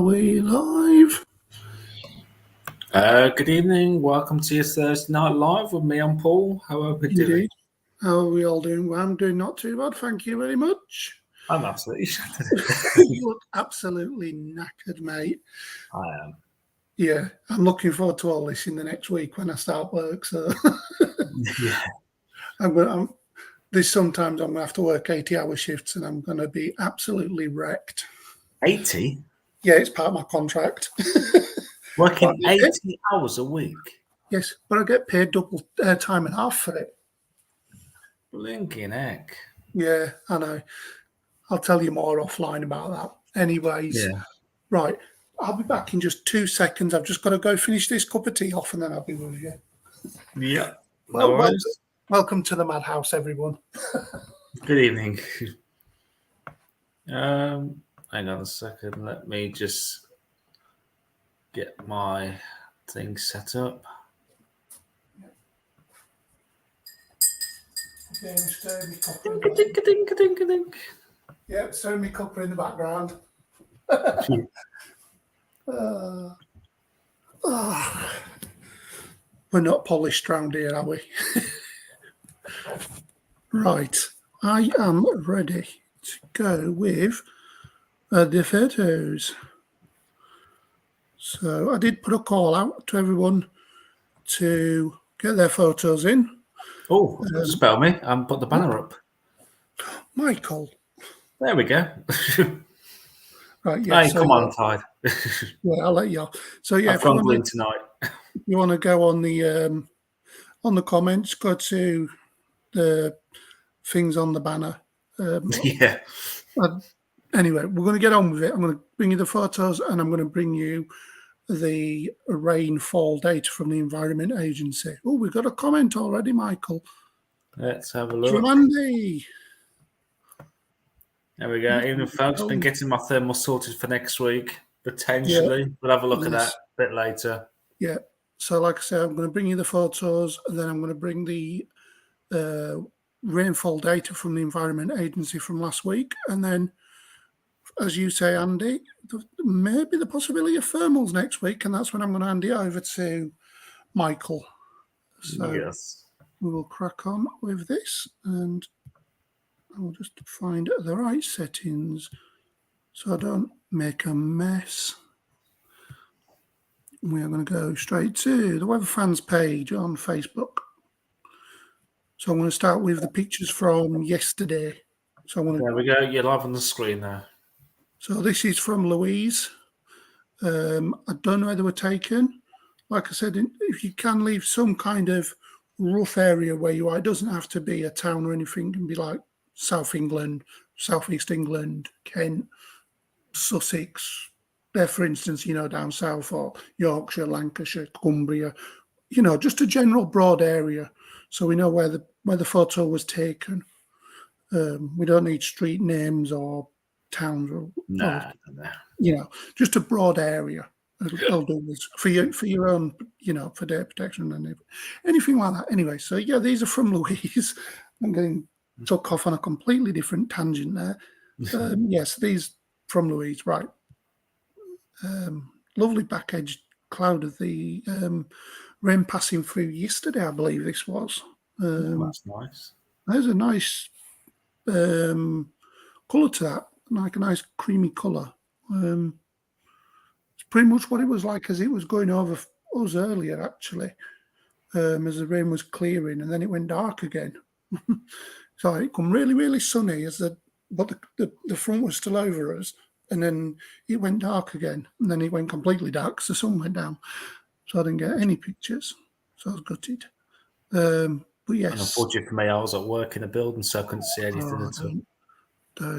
Are we live? Good evening. Welcome to your Thursday Night Live with me. I'm Paul. How are we doing? Indeed. How are we all doing? Well, I'm doing not too bad. Thank you very much. I'm absolutely shattered. You look absolutely knackered, mate. I am. Yeah, I'm looking forward to all this in the next week when I start work. So Yeah. there's sometimes I'm going to have to work 80-hour shifts and I'm going to be absolutely wrecked. 80? Yeah, it's part of my contract. Working 80 hours a week? Yes, but I get paid double time and a half for it. Blinking heck. Yeah, I know. I'll tell you more offline about that. Anyways, Yeah. Right. I'll be back in just 2 seconds. I've just got to go finish this cup of tea off and then I'll be with you. Yeah. No worries. Welcome to the Madhouse, everyone. Good evening. Hang on a second. Let me just get my thing set up. Okay, stir me copper. Dink-a-dink-a-dink-a-dink-a-dink. Yeah, stir me copper in the background. We're not polished round here, are we? Right. I am ready to go with the photos. So I did put a call out to everyone to get their photos in. Oh, spell me. Put the banner up. Michael. There we go. Right, yeah. Hey, so, come on, Tide. Yeah, I'll let you off. So yeah, I've gone green tonight. If you want to go on the comments, go to the things on the banner. Yeah. Anyway, we're going to get on with it. I'm going to bring you the photos and I'm going to bring you the rainfall data from the Environment Agency. Oh, we've got a comment already, Michael. Let's have a look. From Andy. There we go. Even folks been getting my thermal sorted for next week, potentially. Yeah. We'll have a look at that a bit later. Yeah. So like I said, I'm going to bring you the photos and then I'm going to bring the rainfall data from the Environment Agency from last week. And then, as you say, Andy, maybe the possibility of thermals next week. And that's when I'm going to hand it over to Michael. So yes, we will crack on with this. And I'll just find the right settings so I don't make a mess. We are going to go straight to the Weather Fans page on Facebook. So I'm going to start with the pictures from yesterday. So there we go. You're live on the screen now. So this is from Louise. I don't know where they were taken. Like I said, if you can leave some kind of rough area where you are, it doesn't have to be a town or anything. It can be like South England, Southeast England, Kent, Sussex. There, for instance, down south, or Yorkshire, Lancashire, Cumbria. Just a general broad area, so we know where the photo was taken. We don't need street names or towns or just a broad area. It'll do this for your own, for data protection and anything like that. Anyway, so yeah, these are from Louise. I'm getting took off on a completely different tangent there. Yes, these from Louise, right? Lovely back edge cloud of the rain passing through yesterday, I believe this was. That's nice. There's a nice colour to that, like a nice creamy colour. It's pretty much what it was like as it was going over us earlier, actually, as the rain was clearing, and then it went dark again. So it come really, really sunny but the front was still over us, and then it went dark again, and then it went completely dark because the sun went down. So I didn't get any pictures, so I was gutted. But yes. And unfortunately for me, I was at work in a building, so I couldn't see anything at all.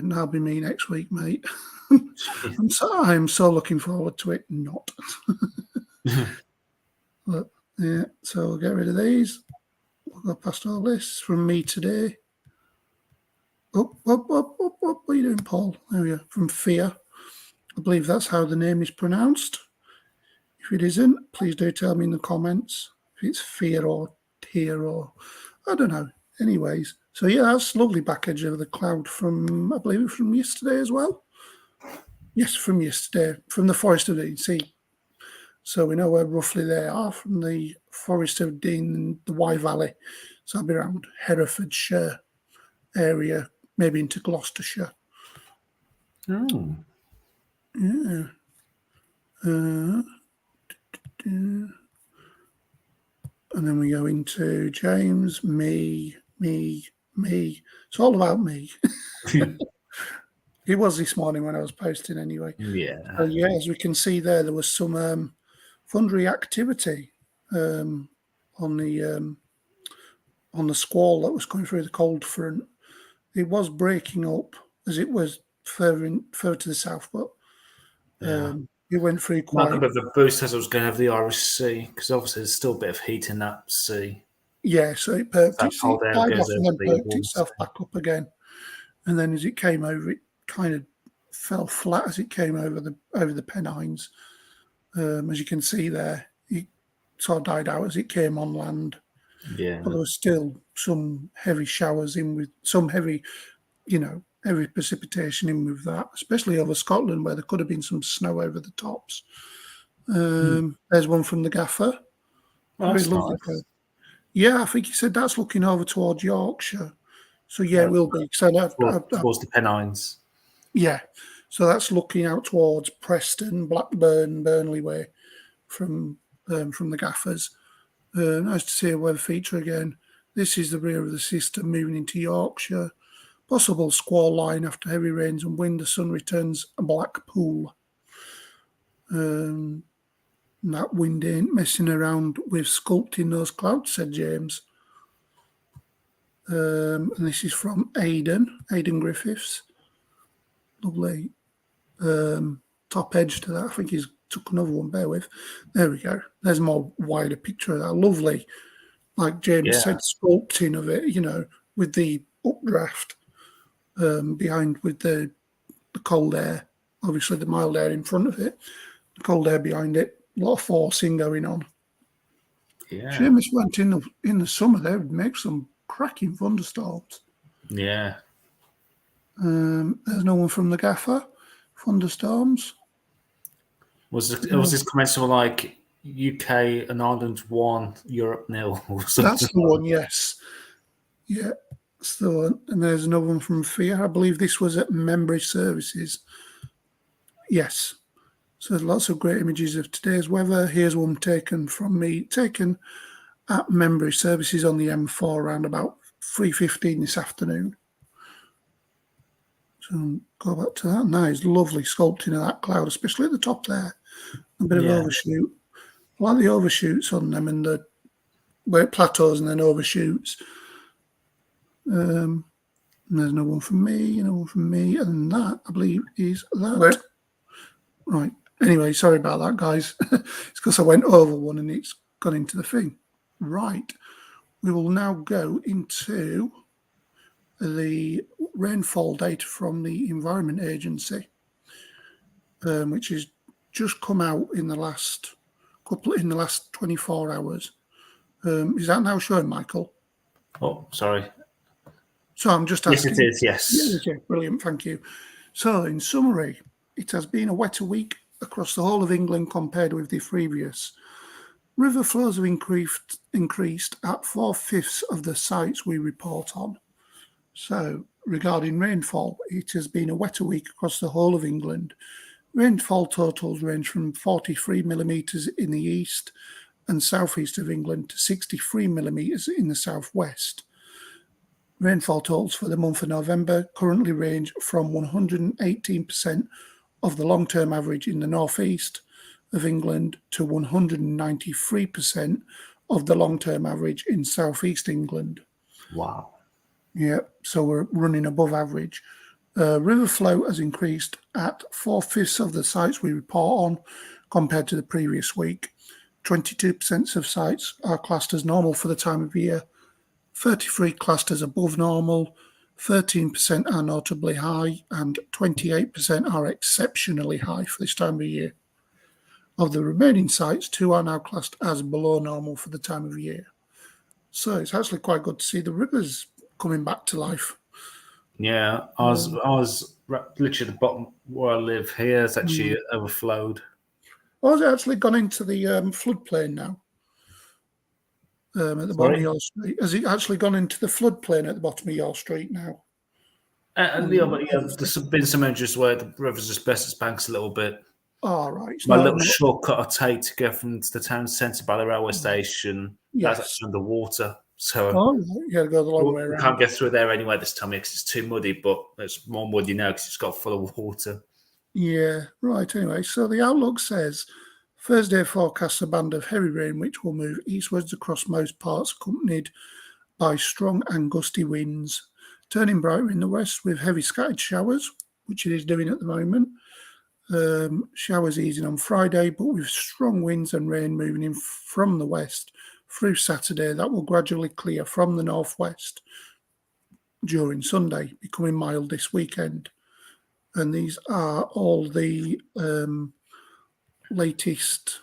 That'll be me next week, mate. I'm so looking forward to it. Not. But yeah, so we'll get rid of these. We'll go past all this from me today. What are you doing, Paul? There we are. From Fear. I believe that's how the name is pronounced. If it isn't, please do tell me in the comments if it's Fear or Tear or I don't know. Anyways, so yeah, that's lovely back edge of the cloud from, I believe, from yesterday as well. Yes, from yesterday, from the Forest of Dean. See, so we know where roughly they are from the Forest of Dean and the Wye Valley. So I'll be around Herefordshire area, maybe into Gloucestershire. Oh. Yeah. And then we go into James, me. It's all about me. It was this morning when I was posting anyway. Yeah. So yeah, as we can see there was some thundery activity on the squall that was coming through the cold front. It was breaking up as it was further to the south, but it went through Might quite. be a bit of a boost as I was going to have the Irish Sea, because obviously there's still a bit of heat in that sea. Yeah, so it perked That it cold air died goes off and over then the perked warm itself sea. back up again. And then as it came over, it kind of fell flat as it came over the Pennines. As you can see there, it sort of died out as it came on land. Yeah. But there was still some heavy showers in with some heavy precipitation in with that, especially over Scotland where there could have been some snow over the tops. There's one from the gaffer. Well, that's Very lovely. nice. Yeah, I think he said that's looking over towards Yorkshire. So yeah, it will be. So Towards the Pennines. yeah, so that's looking out towards Preston, Blackburn, Burnley way from the gaffers. Nice to see a weather feature again. This is the rear of the system moving into Yorkshire. Possible squall line after heavy rains and wind. The sun returns a black pool. That wind ain't messing around with sculpting those clouds, said James. And this is from Aidan Griffiths. Lovely top edge to that. I think he's took another one, bear with. There we go. There's a more wider picture of that. Lovely, like James said, sculpting of it, with the updraft behind with the cold air. Obviously the mild air in front of it, the cold air behind it, a lot of forcing going on. Yeah. Seamus went in the summer, they would make some cracking thunderstorms. Yeah. There's no one from the gaffer. Thunderstorms. Was this comment something like UK and Ireland 1, Europe 0 or something? That's the one, yes. Yeah, that's the one. And there's another one from Fear. I believe this was at Membry Services. Yes. So there's lots of great images of today's weather. Here's one taken at Membry Services on the M4 around about 3:15 this afternoon. So go back to that. Nice, lovely sculpting of that cloud, especially at the top there. A bit of overshoot. I like the overshoots on them and where it plateaus and then overshoots. And there's no one from me, and that, I believe, is that. Right. Anyway, sorry about that, guys. It's because I went over one and it's gone into the thing. Right. We will now go into the rainfall data from the Environment Agency, which has just come out in the last 24 hours. Is that now showing, Michael? Oh, sorry. So I'm just asking. Yes, it is, yes. Yeah, brilliant, thank you. So in summary, it has been a wetter week across the whole of England compared with the previous. River flows have increased at 4/5 of the sites we report on. So regarding rainfall, it has been a wetter week across the whole of England. Rainfall totals range from 43 millimetres in the east and southeast of England to 63 millimetres in the southwest. Rainfall totals for the month of November currently range from 118% of the long-term average in the northeast of England to 193% of the long-term average in southeast England. Wow. Yeah, so we're running above average. River flow has increased at 4/5 of the sites we report on compared to the previous week. 22% of sites are classed as normal for the time of year. 33 classed as above normal, 13% are notably high, and 28% are exceptionally high for this time of year. Of the remaining sites, 2 are now classed as below normal for the time of year. So it's actually quite good to see the rivers coming back to life. Yeah, I was literally at the bottom where I live here. It's actually overflowed. Or has it actually gone into the floodplain now? At the bottom of Sorry? your street, has it actually gone into the floodplain at the bottom of your street now? Yeah, but yeah, there's been some injuries where the river's asbestos banks a little bit. All right. My No, little no. shortcut I take to go from the town centre by the railway station, that's Yes. actually underwater. So Oh, right. You got to go the long way we around. can't get through there anyway this time because it's too muddy, but it's more muddy now because it's got full of water. Yeah, right. Anyway, so the outlook says Thursday forecasts a band of heavy rain which will move eastwards across most parts, accompanied by strong and gusty winds, turning brighter in the west with heavy scattered showers, which it is doing at the moment. Showers easing on Friday, but with strong winds and rain moving in from the west through Saturday, that will gradually clear from the northwest during Sunday, becoming mild this weekend. And these are all the latest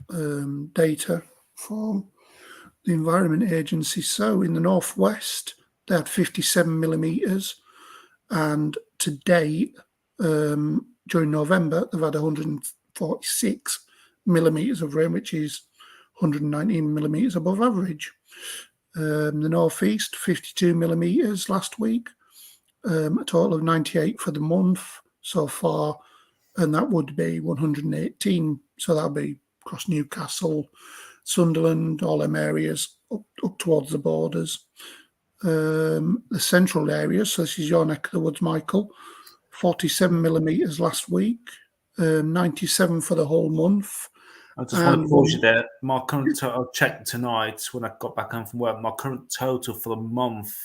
data from the Environment Agency. So in the northwest, they had 57 millimetres, and to date, during November, they've had 146 millimetres of rain, which is 119 millimetres above average. The northeast, 52 millimetres last week, a total of 98 for the month so far, and that would be 118. So that'll be across Newcastle, Sunderland, all them areas up towards the borders. The central areas, so this is your neck of the woods, Michael, 47 millimetres last week, 97 for the whole month. I just want to pause you there. My current total, I checked tonight when I got back home from work, my current total for the month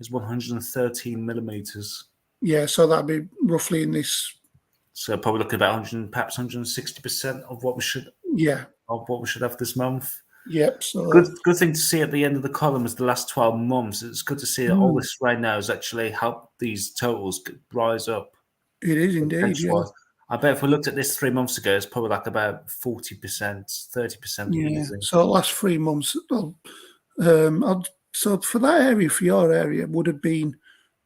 is 113 millimetres. Yeah, so that'd be roughly in this. So probably looking at about perhaps 160% of what we should have this month. Yep. So good thing to see at the end of the column is the last 12 months. It's good to see that all this rain now has actually helped these totals rise up. It is indeed. Yeah. I bet if we looked at this 3 months ago, it's probably like about 40%, 30% easy. So last 3 months, so for that area, for your area, would have been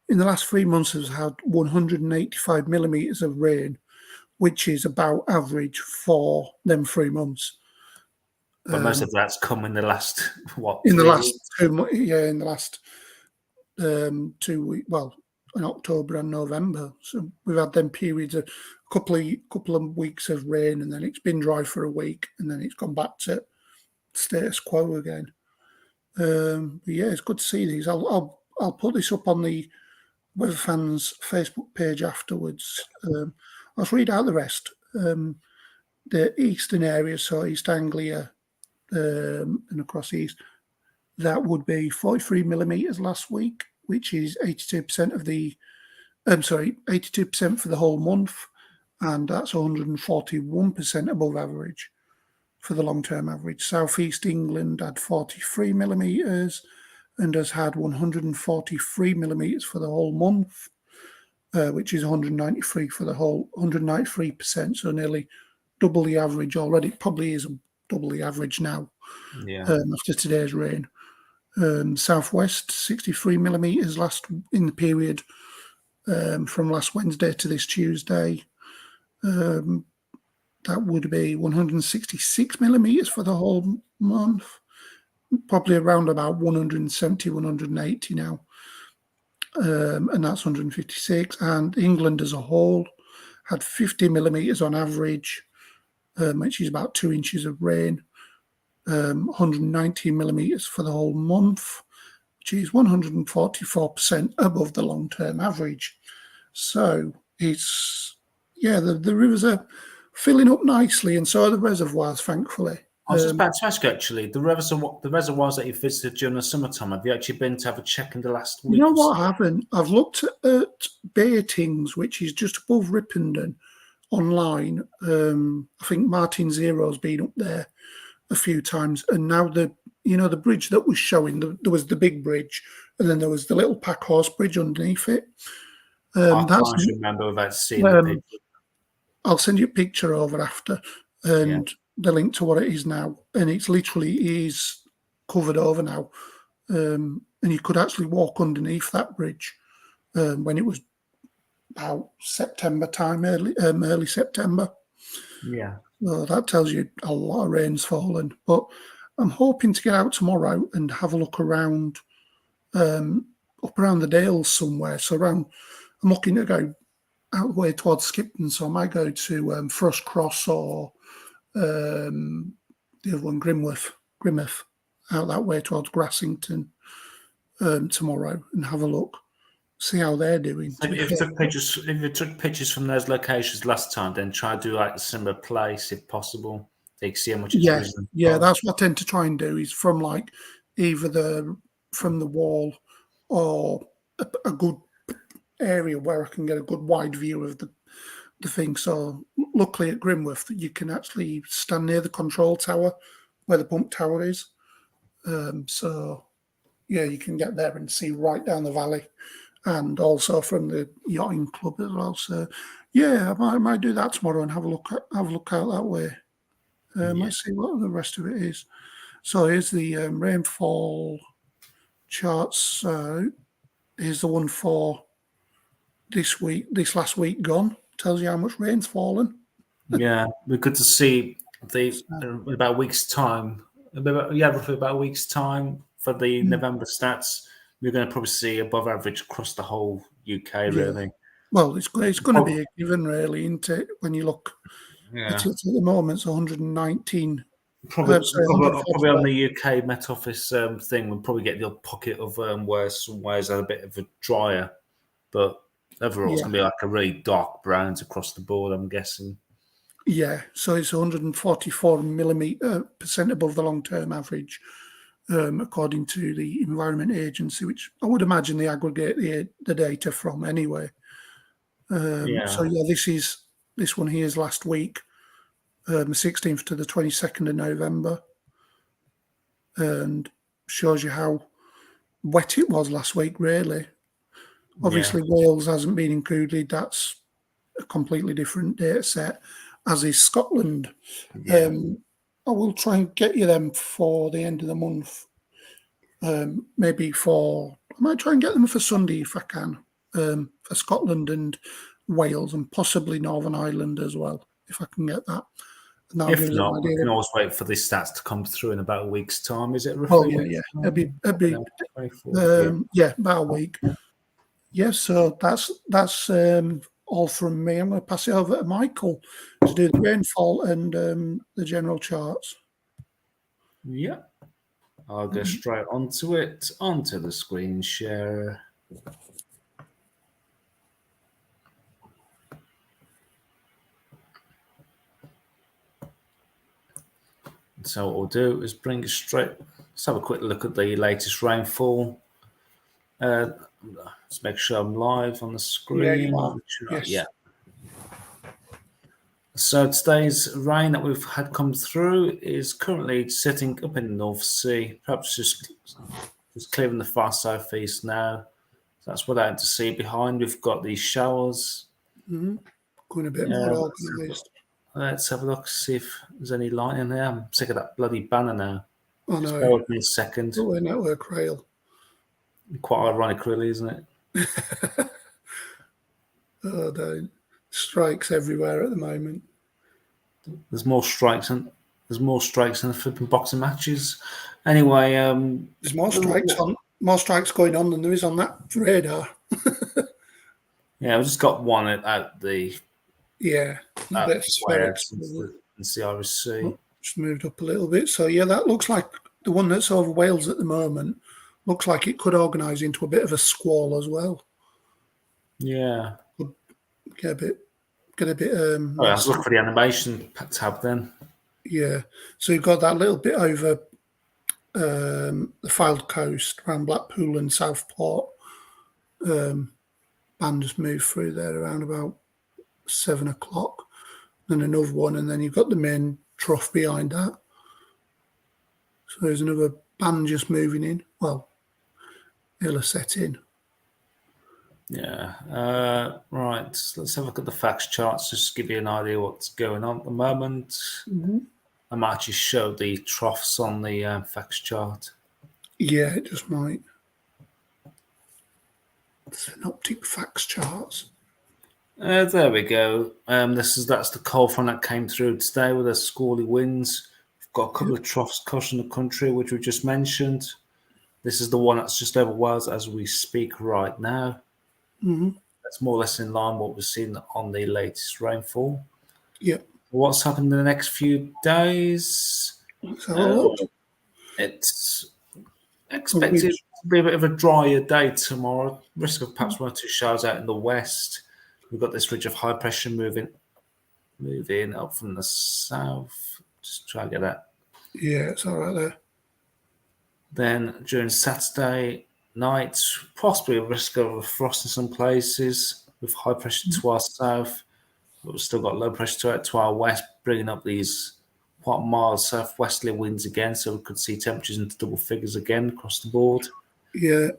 in the last 3 months has had 185 millimetres of rain, which is about average for them 3 months. But most of that's come in the last in the last weeks? 2 months, in the last 2 weeks. Well, in October and November, so we've had them periods of couple of weeks of rain, and then it's been dry for a week, and then it's gone back to status quo again. But yeah, it's good to see these. I'll put this up on the Weather Fans Facebook page afterwards. I'll read out the rest. The eastern area, so East Anglia and across east, that would be 43 millimetres last week, which is 82% of the. 82% for the whole month, and that's 141% above average for the long-term average. Southeast England had 43 millimetres and has had 143 millimetres for the whole month, which is 193 for the whole, 193%, so nearly double the average already. It probably is double the average now after today's rain. Southwest, 63 millimetres in the period from last Wednesday to this Tuesday. That would be 166 millimetres for the whole month, probably around about 170, 180 now. And that's 156. And England as a whole had 50 millimetres on average, which is about 2 inches of rain. 190 millimetres for the whole month, which is 144% above the long-term average. So it's, the rivers are filling up nicely, and so are the reservoirs, thankfully. I was just about to ask you, actually, the reservoirs that you visited during the summertime, have you actually been to have a check in the last week? You know what, I haven't. I've looked at Beatings, which is just above Ripponden, online. I think Martin Zero's been up there a few times, and now the bridge that was showing, there was the big bridge, and then there was the little pack horse bridge underneath it. I can't remember about seeing the picture. I'll send you a picture over after, and the link to what it is now, and it's literally is covered over now, and you could actually walk underneath that bridge. when it was about September time, early September. Yeah. So that tells you a lot of rain's fallen. But I'm hoping to get out tomorrow and have a look around, up around the Dales somewhere. So I'm looking to go out the way towards Skipton. So I might go to Frost Cross or the other one, Grimworth, out that way towards Grassington tomorrow and have a look, see how they're doing. So if you took pictures from those locations last time, then try to do like a similar place if possible. So you can see how much it's risen. Yeah, that's what I tend to try and do, is from like either from the wall or a good area where I can get a good wide view of the thing. So luckily at Grimworth, you can actually stand near the control tower where the pump tower is. So yeah, you can get there and see right down the valley, and also from the yachting club as well. So yeah, I might do that tomorrow and have a look out that way. Let's see what the rest of it is. So here's the rainfall charts. So here's the one for this last week gone. Tells you how much rain's fallen. Yeah, we're good to see in about a week's time. Roughly about a week's time for the November stats. We're going to probably see above average across the whole UK, really. Well, it's going to be a given, really, isn't it? When you look at it at the moment, it's 119. Probably on the UK Met Office thing, we'll probably get the odd pocket of where some ways are a bit of a drier, but overall it's going to be like a really dark browns across the board, I'm guessing. Yeah, so it's 144% above the long-term average, according to the Environment Agency, which I would imagine they aggregate the data from anyway. So yeah, this one here is last week, the 16th to the 22nd of November, and shows you how wet it was last week, really. Obviously, Wales hasn't been included. That's a completely different data set, as is Scotland. I will try and get you them for the end of the month. I might try and get them for Sunday if I can, for Scotland and Wales and possibly Northern Ireland as well, if I can get that. If not, we can always wait for these stats to come through in about a week's time. Is it roughly? Oh, yeah. It'd be about a week. Yeah, so that's all from me. I'm going to pass it over to Michael to do the rainfall and the general charts. Yeah, I'll go straight onto it, onto the screen share. So what we'll do is bring it straight. Let's have a quick look at the latest rainfall. Let's make sure I'm live on the screen. Yeah, you are. Yes. Yeah. So today's rain that we've had come through is currently sitting up in the North Sea, perhaps just clearing the far southeast now. So that's what I had to see behind. We've got these showers. Going a bit more organised. Let's have a look, see if there's any light in there. I'm sick of that bloody banner now. Oh, no. Just bear with me a second. Oh, a network rail. Quite ironic, really, isn't it? Oh, no. Strikes everywhere at the moment. There's more strikes than the flipping boxing matches. Anyway, there's more strikes going on than there is on that radar. Yeah, I've just got one at the CRSC. Just moved up a little bit. So yeah, that looks like the one that's over Wales at the moment. Looks like it could organise into a bit of a squall as well. Yeah. Get a bit. Let's look for the animation tab then. Yeah. So you've got that little bit over the Fylde coast around Blackpool and Southport. Band just moved through there around about 7 o'clock. Then another one, and then you've got the main trough behind that. So there's another band just moving in. Well, it'll set in. Yeah. Right. Let's have a look at the facts charts just to give you an idea what's going on at the moment. I might actually show the troughs on the facts chart. Yeah, it just might. Synoptic facts charts. There we go. That's the cold front that came through today with the squally winds. We've got a couple of troughs crushing the country, which we just mentioned. This is the one that's just over Wales as we speak right now. Mm-hmm. That's more or less in line with what we've seen on the latest rainfall. Yep. What's happened in the next few days? Let's have a look. It's expected to be a bit of a drier day tomorrow. Risk of perhaps 1 or 2 showers out in the west. We've got this ridge of high pressure moving up from the south. Just try to get that. Yeah, it's all right there. Then during Saturday night, possibly a risk of a frost in some places with high pressure to our south. But we've still got low pressure to our west, bringing up these quite mild southwesterly winds again. So we could see temperatures into double figures again across the board. Yeah.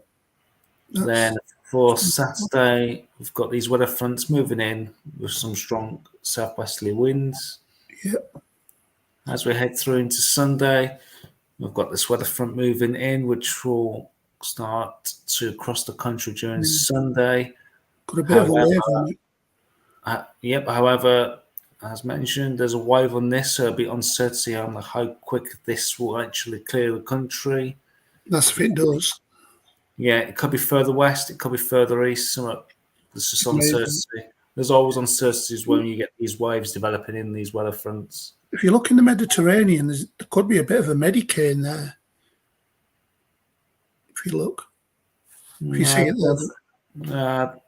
Then for Saturday, we've got these weather fronts moving in with some strong southwesterly winds. Yep. As we head through into Sunday, we've got this weather front moving in, which will start to cross the country during Sunday. Got a bit of a wave on it. Yep. However, as mentioned, there's a wave on this, so it'll be uncertainty on how quick this will actually clear the country. That's if it does. Yeah, it could be further west, it could be further east. There's just uncertainty. There's always uncertainties when you get these waves developing in these weather fronts. If you look in the Mediterranean, there could be a bit of a Medicane there. If you look. If you see it there.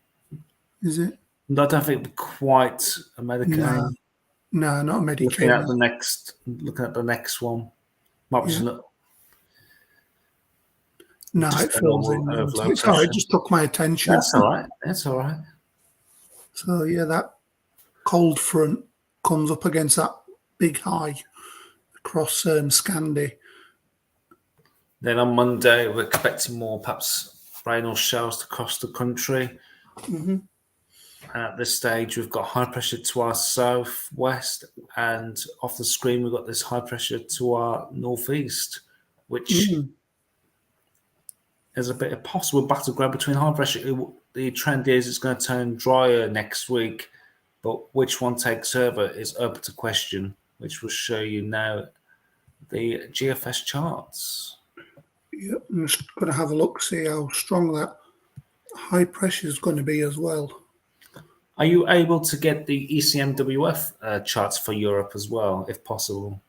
Is it? I don't think it'd be quite a Medicane. No, not a Medicane. Looking at the next one. Might be no, it fills in. It's all right, it just took my attention. That's all right. That's all right. So, yeah, that cold front comes up against that big high across Scandi. Then on Monday, we're expecting more perhaps rain or showers to cross the country. Mm-hmm. At this stage, we've got high pressure to our southwest, and off the screen, we've got this high pressure to our northeast, which is a bit of possible battleground between high pressure. The trend is it's going to turn drier next week, but which one takes over is open to question, which will show you now the GFS charts. Yep, I'm just going to have a look, see how strong that high pressure is going to be as well. Are you able to get the ECMWF charts for Europe as well, if possible?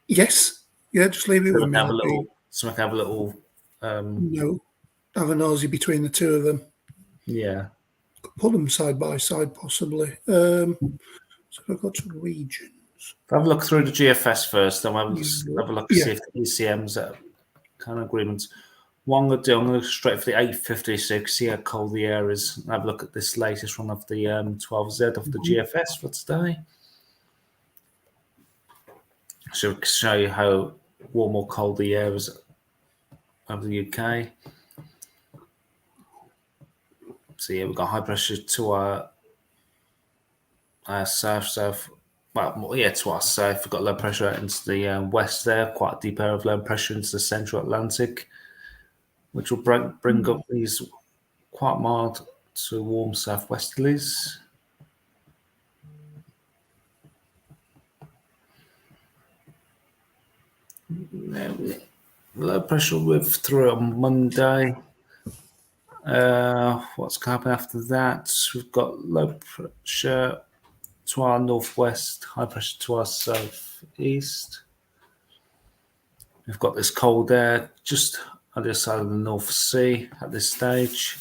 Yes. Yeah, just leave it with me. So I can have a little... have a nosy between the two of them. Yeah. Put them side by side, possibly. So I've got some regions. Have a look through the GFS first, then we'll have a look to see if the ECM's kind of agreements. What I'm going to do, I'm going to go straight for the 856, see how cold the air is, and have a look at this latest one of the 12Z of the GFS for today. So we can show you how warm or cold the air is over the UK. So yeah, we've got high pressure to our south. To our south. We've got low pressure out into the west there, quite a deep area of low pressure into the central Atlantic, which will bring up these quite mild to warm southwesterlies. Low pressure will move through on Monday. What's going to happen after that? We've got low pressure to our northwest, high pressure to our southeast. We've got this cold air just on the other side of the North Sea at this stage.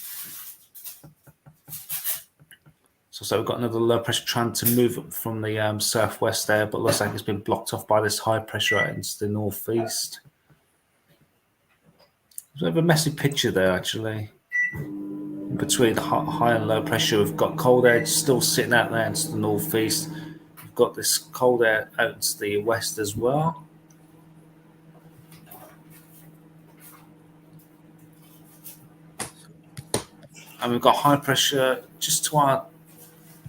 So we've got another low pressure trying to move up from the southwest there, but looks like it's been blocked off by this high pressure out into the northeast. There's a bit of a messy picture there, actually. Between high and low pressure, we've got cold air still sitting out there into the northeast. We've got this cold air out to the west as well. And we've got high pressure just to our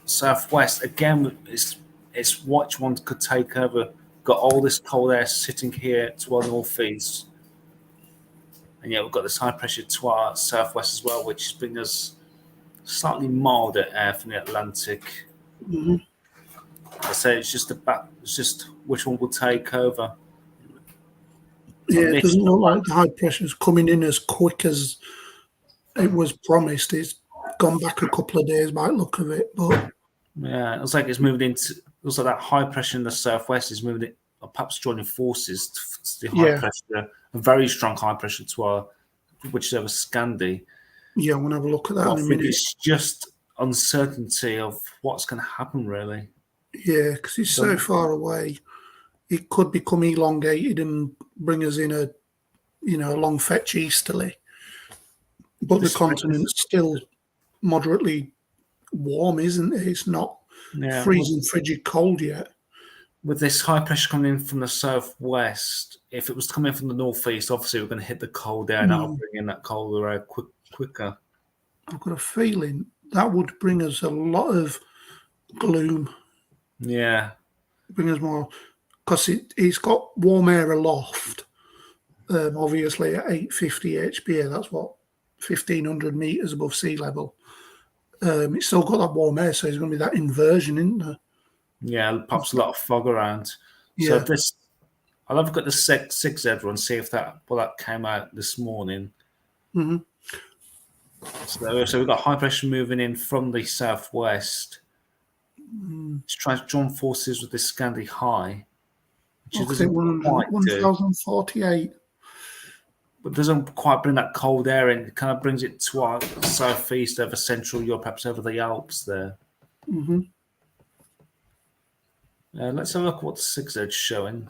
southwest. Again, it's which one could take over. We've got all this cold air sitting here to our northeast. And yeah, we've got this high pressure to our southwest as well, which is bringing us slightly milder air from the Atlantic. Mhm. I say it's just which one will take over. Yeah, it This doesn't look like the high pressure's coming in as quick as it was promised. It's gone back a couple of days by the look of it, but Yeah, it looks like it's moved into. It looks like that high pressure in the southwest is moving it, or perhaps joining forces to the high yeah, pressure, a very strong high pressure to our, whichever Scandi. yeah, I want to have a look at that But in I a think minute. it's just uncertainty of what's going to happen, really. Yeah, because it's so So, far away, it could become elongated and bring us in a a long fetch easterly. But the this, continent's still moderately warm, isn't it? It's not yeah, freezing frigid cold yet. with this high pressure coming in from the southwest, if it was coming from the northeast, obviously we're going to hit the cold air, and that'll bring in that colder air quicker. I've got a feeling that would bring us a lot of gloom, Yeah, bring us more, because it's got warm air aloft, obviously at 850 HPA, that's what, 1,500 metres above sea level. It's still got that warm air, so there's going to be that inversion, isn't there? yeah, pops a lot of fog around. So Yeah. I'll have a look at the 6Z one, see if that came out this morning. Hmm. So we've got high pressure moving in from the southwest. It's trying to join forces with this Scandi high, which it Look at doesn't quite do. 1,048. But doesn't quite bring that cold air in. It kind of brings it to our southeast over Central Europe, perhaps over the Alps there. Mm-hmm. Let's have a look at what the 6Z is showing.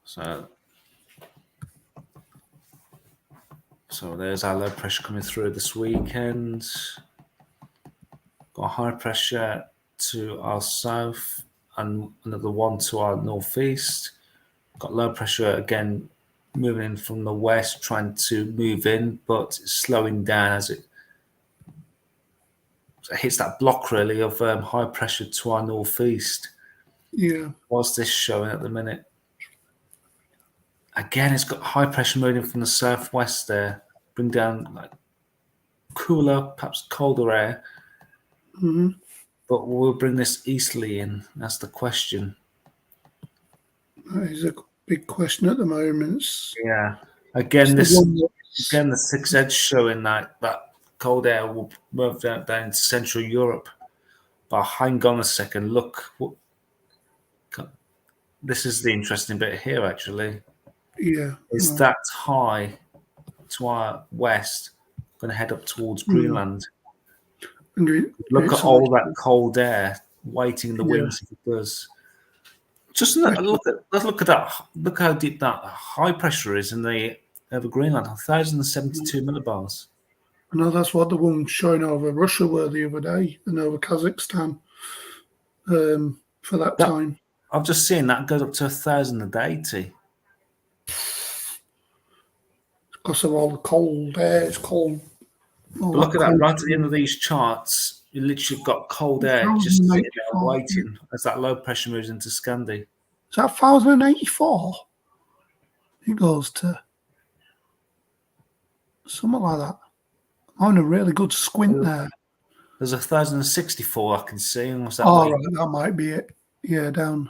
So there's our low pressure coming through this weekend. Got high pressure to our south and another one to our northeast. Got low pressure again moving in from the west, trying to move in, but it's slowing down as it hits that block really of high pressure to our northeast. Yeah. What's this showing at the minute? Again, it's got high pressure moving from the southwest there, bring down like cooler, perhaps colder air. Mm-hmm. But we'll bring this easterly in. That's the question. That is a big question at the moment. Yeah. Again, It's the one the that's- 6Z showing that cold air will move down to Central Europe. But hang on a second. Look, this is the interesting bit here. Actually, yeah. is that high to our west going to head up towards Greenland? Look at all that cold air waiting in the wings if it does. Just look at that. Look how deep that high pressure is in the over Greenland. 1,072 millibars. I know that's what the one showing over Russia were the other day and over Kazakhstan for that time. I've just seen that goes up to 1,080. Because of all the cold air, it's cold. But look at that, right at the end of these charts, you literally got cold air just sitting there waiting as that low pressure moves into Scandi. Is that 1,084? It goes to something like that. I'm having a really good squint there. There's 1,064 I can see. Right, that might be it. Yeah, down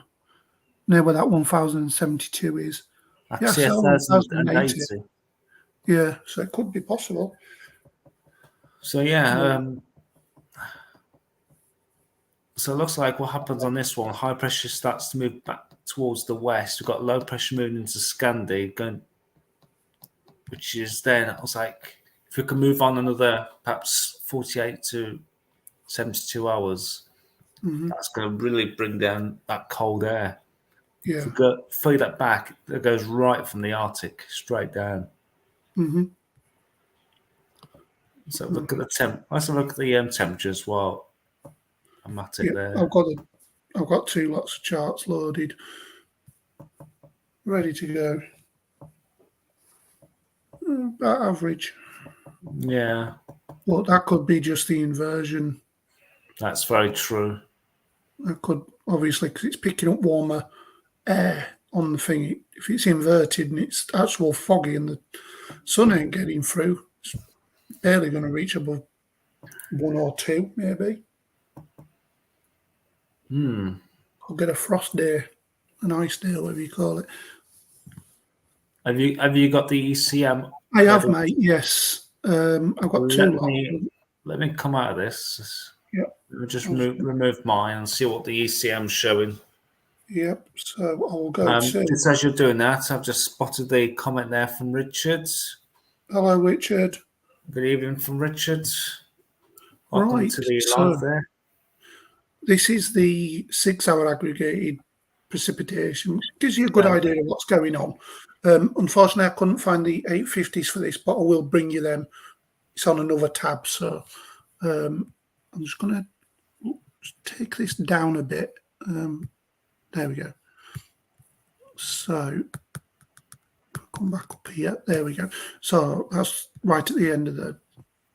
near where that 1,072 is. I can see 1,080. Yeah, so it could be possible. So yeah, so it looks like what happens on this one, high pressure starts to move back towards the west. We've got low pressure moving into Scandi, which is then, I was like, if we can move on another perhaps 48 to 72 hours, that's going to really bring down that cold air. Yeah. If we feed that back, it goes right from the Arctic straight down. Mm-hmm. So look at the let's have a look at the temperature as well. I'm at it there. I've got 2 lots of charts loaded, ready to go. About average. Yeah. Well, that could be just the inversion. That's very true. That could, obviously, because it's picking up warmer air on the thing, if it's inverted and it's actual foggy and the sun ain't getting through, it's barely going to reach above 1 or 2, maybe. I'll get a frost day, an ice day, whatever you call it. Have you got the ECM? I have, mate. Yes, I've got 2. Let me come out of this. Yeah. Let me just remove mine and see what the ECM's showing. Yep. So I will go to. Just as you're doing that, I've just spotted the comment there from Richards. Hello, Richard. Good evening from Richards. Welcome Welcome to the live there. This is the 6-hour aggregated precipitation. Gives you a good idea of what's going on. Unfortunately, I couldn't find the 850s for this, but I will bring you them. It's on another tab, so I'm just going to take this down a bit. There we go. So come back up here. There we go. So that's right at the end of the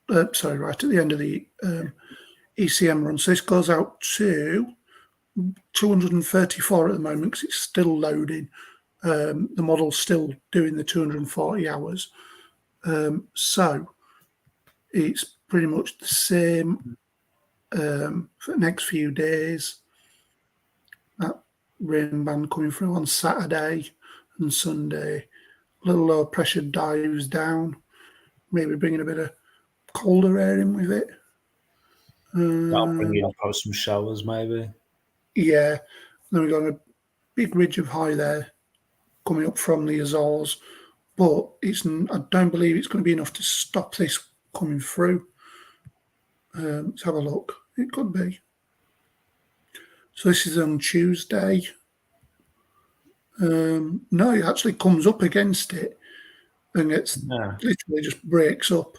right at the end of the ECM run. So this goes out to 234 at the moment because it's still loading. The model's still doing the 240 hours. So it's pretty much the same for the next few days. That rain band coming through on Saturday and Sunday. A little low pressure dives down, maybe bringing a bit of colder air in with it. That'll bring you up some showers, maybe. Yeah. Then we've got a big ridge of high there coming up from the Azores, but I don't believe it's going to be enough to stop this coming through. Let's have a look. It could be. So this is on Tuesday. No, it actually comes up against it and it's literally just breaks up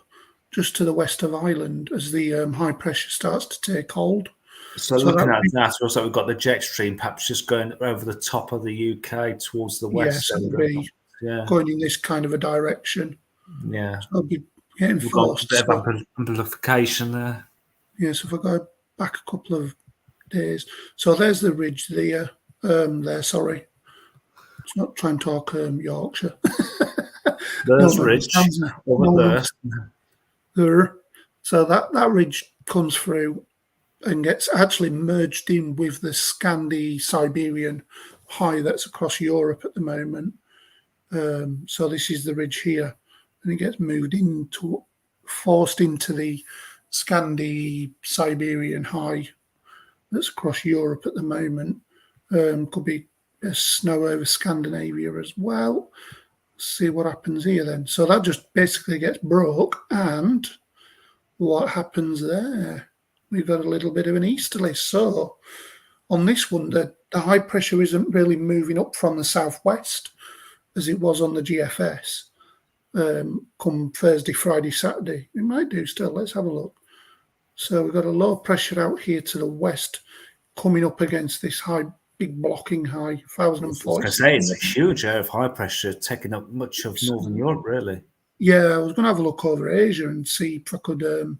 just to the west of Ireland as the high pressure starts to take hold. So looking at that, also we've got the jet stream perhaps just going over the top of the UK towards the west. Yes, it'll be going in this kind of a direction. Yeah. So I'll be getting forced. Got a bit of amplification there. Yes, if I go back a couple of days. So there's the ridge there. Sorry. It's not trying to talk Yorkshire. There's ridge over there. So that ridge comes through and gets actually merged in with the Scandi-Siberian high that's across Europe at the moment. So this is the ridge here, and it gets forced into the Scandi-Siberian high that's across Europe at the moment. Could be snow over Scandinavia as well. See what happens here then. So that just basically gets broke, and what happens there? We've got a little bit of an easterly. So on this one, the high pressure isn't really moving up from the southwest as it was on the GFS. Come Thursday, Friday, Saturday. It might do still. Let's have a look. So we've got a low pressure out here to the west coming up against this big blocking high, 1,040. I say it's a huge area of high pressure taking up much of Northern Europe, really. Yeah, I was going to have a look over Asia and see if I could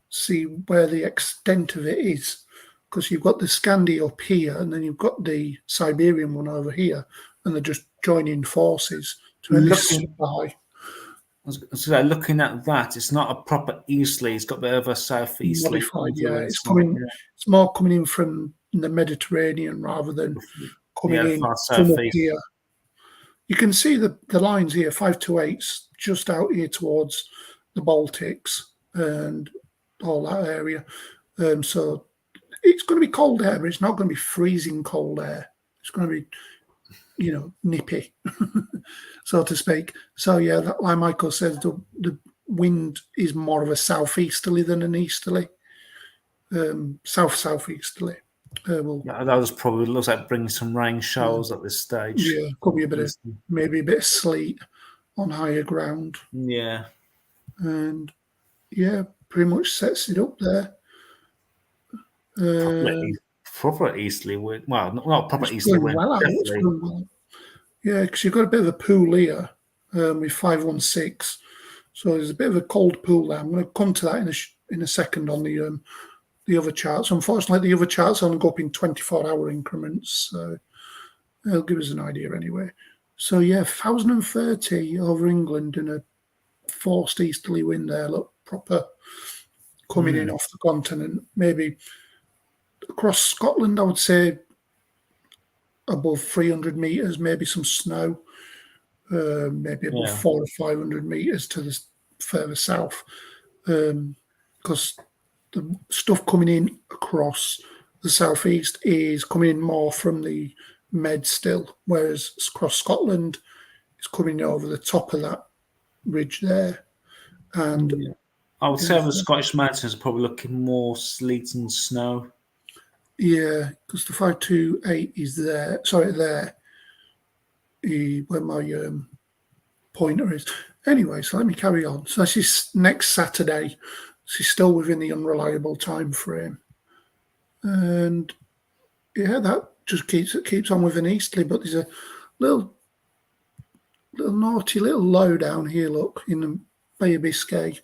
see where the extent of it is, because you've got the Scandi up here and then you've got the Siberian one over here, and they're just joining forces to supply. So looking at that, it's not a proper easterly. It's got a bit of a southeasterly. Modified, yeah. It's coming. Yeah. It's more coming in from the Mediterranean rather than coming in from up here. You can see the lines here, 528's just out here towards the Baltics and all that area. So it's going to be cold air, but it's not going to be freezing cold air. It's going to be, nippy, so to speak. So yeah, like Michael says, the wind is more of a southeasterly than an easterly, southeasterly. That was probably looks like bringing some rain showers at this stage. Yeah, could be maybe a bit of sleet on higher ground. Yeah, and yeah, pretty much sets it up there. Proper easterly wind. Well, not proper easterly wind. Yeah, because you've got a bit of a pool here with 516. So there's a bit of a cold pool there. I'm going to come to that in a second on the other charts. Unfortunately, the other charts only go up in 24-hour increments. So It'll give us an idea anyway. So yeah, 1,030 over England and a forced easterly wind there. Look, proper coming in off the continent. Maybe across Scotland, I would say above 300 metres, maybe some snow, maybe above 400 or 500 metres to the further south. Because the stuff coming in across the southeast is coming in more from the Med still, whereas across Scotland, it's coming over the top of that ridge there. And I would say the Scottish mountains are probably looking more sleet and snow. yeah, because the 528 is there. Sorry, there. Where my pointer is. Anyway, so let me carry on. So this is next Saturday. She's still within the unreliable time frame. And yeah, that just keeps on with an easterly, but there's a little naughty little low down here, look, in the Bay of Biscay,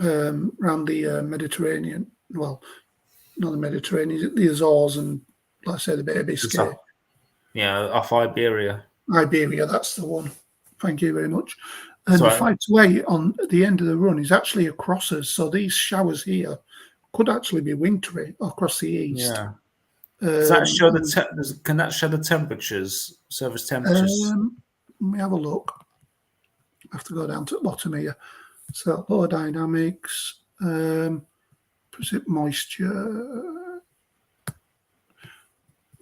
around the Mediterranean. Well, not the Mediterranean, the Azores and, like I say, the Bay of Biscay. Off Iberia. Iberia, that's the one. Thank you very much. And the 528 on the end of the run is actually across us. So these showers here could actually be wintry across the east. Yeah. Does that show can that show the temperatures, surface temperatures? Let me have a look. I have to go down to the bottom here. So lower dynamics, precip moisture,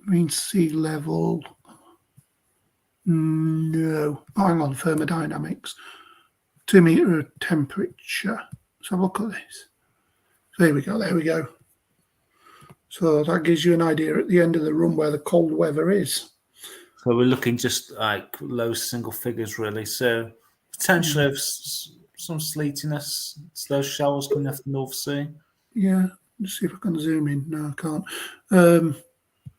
mean sea level. No. Oh, hang on, thermodynamics. 2 meter temperature. So look at this. So there we go. So that gives you an idea at the end of the run where the cold weather is. So we're looking just like low single figures, really. So potentially of some sleetiness, slow showers coming off the North Sea. Yeah, let's see if I can zoom in. No, I can't.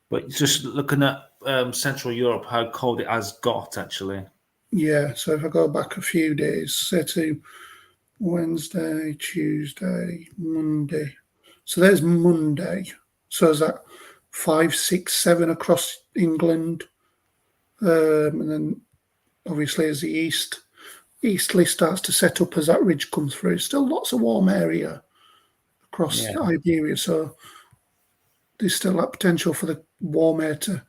But just looking at Central Europe, how cold it has got, actually. Yeah, so if I go back a few days, say to Wednesday, Tuesday, Monday. So there's Monday. So is that 5, 6, 7 across England? And then obviously as the easterly starts to set up as that ridge comes through, still lots of warm area across Iberia. So there's still that potential for the warm air to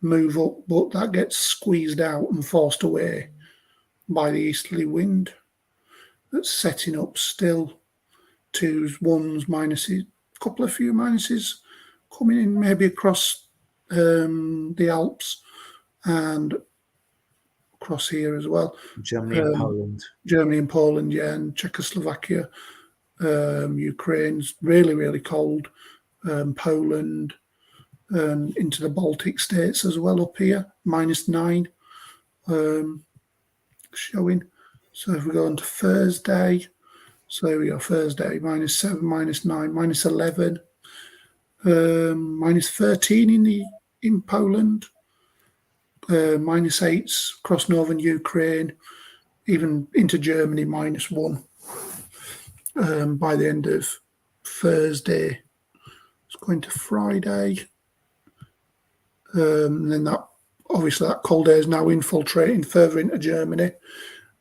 move up, but that gets squeezed out and forced away by the easterly wind that's setting up still. 2s, 1s, minuses, a couple of few minuses coming in maybe across the Alps and across here as well. Germany and Poland. Germany and Poland, yeah, and Czechoslovakia. Ukraine's really, really cold. Poland and into the Baltic states as well up here, -9 showing. So if we go on to Thursday, so there we go, Thursday, -7, -9, -11, -13 in Poland, -8s across northern Ukraine, even into Germany, -1 by the end of Thursday. It's going to Friday. And then that obviously that cold air is now infiltrating further into Germany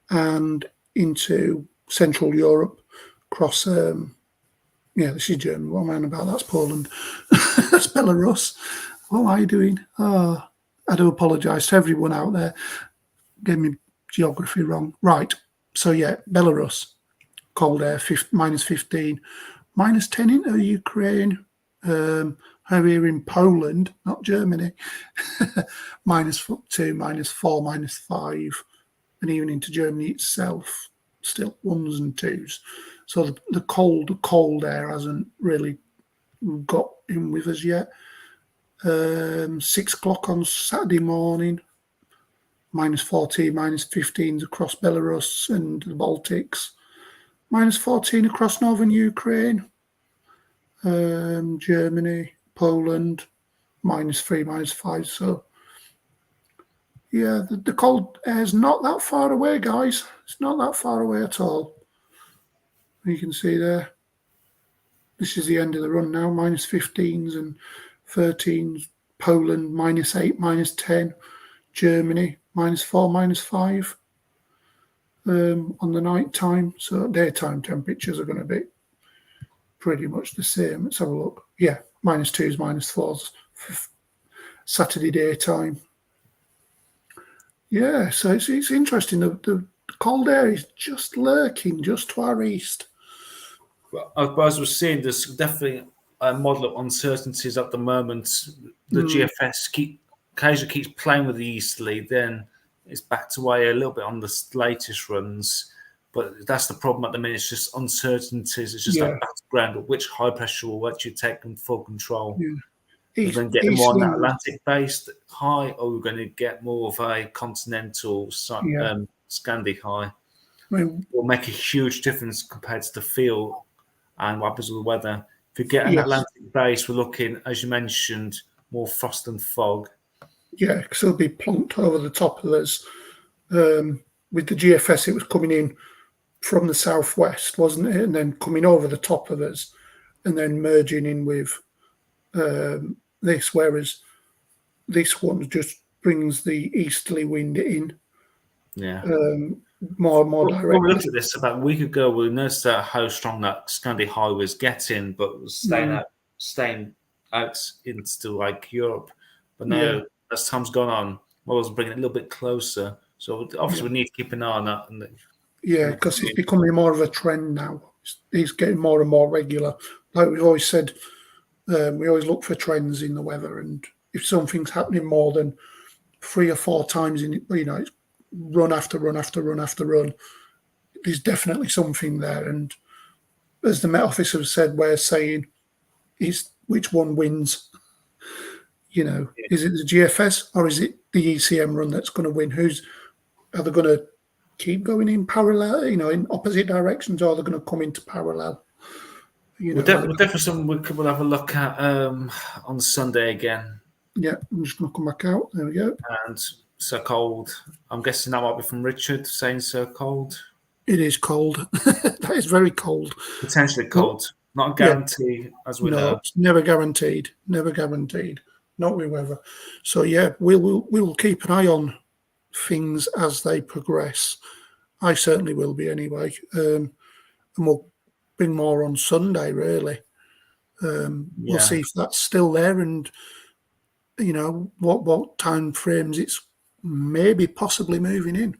and into Central Europe across this is Germany. What am I on about? That's Poland. That's Belarus. What am I doing? Oh, I do apologise to everyone out there. Gave me geography wrong. Right. So yeah, Belarus, cold air, -15, -10 into Ukraine. Here in Poland, not Germany, -2, -4, -5, and even into Germany itself, still 1s and 2s. So the cold air hasn't really got in with us yet. 6 o'clock on Saturday morning, -14, -15s across Belarus and the Baltics, -14 across northern Ukraine, Germany, Poland, -3, -5. So, yeah, the cold air is not that far away, guys. It's not that far away at all. You can see there. This is the end of the run now, -15s and 13s Poland -8, -10, Germany -4, -5 on the night time. So daytime temperatures are going to be pretty much the same. Let's have a look. Yeah, -2s, -4s Saturday daytime. Yeah, so it's interesting. The cold air is just lurking just to our east. Well, as we're seeing, there's definitely a model of uncertainties at the moment. The GFS occasionally keeps playing with the easterly, then it's backed away a little bit on the latest runs. But that's the problem at the minute. It's just uncertainties. It's just that background of which high pressure will actually take full control. Yeah. We're going to get more on that Atlantic-based high, or we're going to get more of a continental Scandi high. I mean, will make a huge difference compared to the feel and what happens with the weather. If you get an Atlantic base, we're looking, as you mentioned, more frost and fog. Yeah, because it'll be plonked over the top of us. With the GFS, it was coming in from the southwest, wasn't it? And then coming over the top of us and then merging in with this, whereas this one just brings the easterly wind in. Yeah. More directly. When we looked at this about a week ago, we noticed how strong that Scandi high was getting, but was staying out into like Europe. But now, as time's gone on, models are bringing it a little bit closer. So obviously, we need to keep an eye on that. Yeah, because it's becoming more of a trend now. It's getting more and more regular. Like we've always said, we always look for trends in the weather, and if something's happening more than 3 or 4 times in, it's run after run after run after run, there's definitely something there. And as the Met Office have said, we're saying is which one wins. Is it the GFS or is it the ECM run that's going to win? Are they going to keep going in parallel, in opposite directions, or are they going to come into parallel? Definitely something we'll have a look at on Sunday again. Yeah, I'm just going to come back out. There we go. And so cold. I'm guessing that might be from Richard saying so cold. It is cold. That is very cold. Potentially cold. Not a guarantee, as we know. It's never guaranteed. Never guaranteed. Not with weather. So yeah, we will keep an eye on things as they progress. I certainly will be anyway. And we'll bring more on Sunday, really. We'll see if that's still there and, what time frames it's maybe possibly moving in.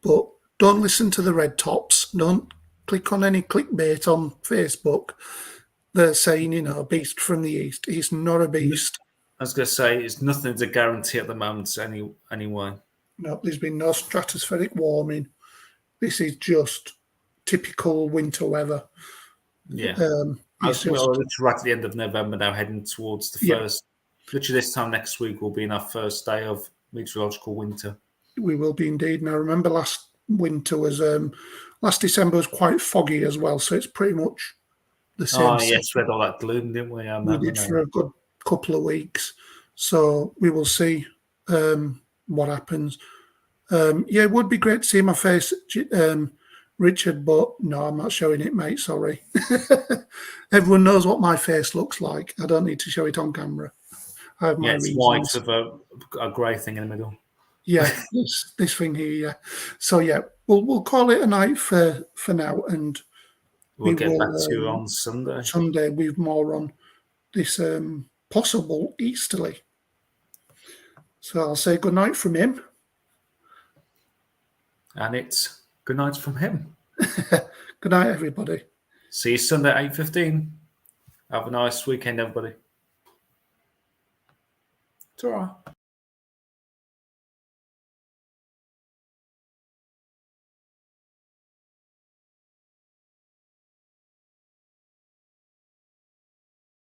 But don't listen to the red tops. Don't click on any clickbait on Facebook. They're saying, beast from the east. It's not a beast. I was going to say, it's nothing to guarantee at the moment anyway. No, there's been no stratospheric warming. This is just typical winter weather. Yeah. We're right at the end of November now, heading towards the first. Literally this time next week will be in our first day of meteorological winter. We will be indeed. And I remember last winter was, last December was quite foggy as well. So it's pretty much the same. Oh, yes, we had all that gloom, didn't we? We did for a good couple of weeks. So we will see what happens. It would be great to see my face, Richard, but no, I'm not showing it, mate. Sorry. Everyone knows what my face looks like. I don't need to show it on camera. I have my reasons. White with a grey thing in the middle. Yeah, this thing here. Yeah. So we'll call it a night for now, and we'll get back to you on Sunday. Sunday with more on this possible easterly. So I'll say good night from him. And it's good night from him. Good night, everybody. See you Sunday at 8:15. Have a nice weekend, everybody. Ta-ra.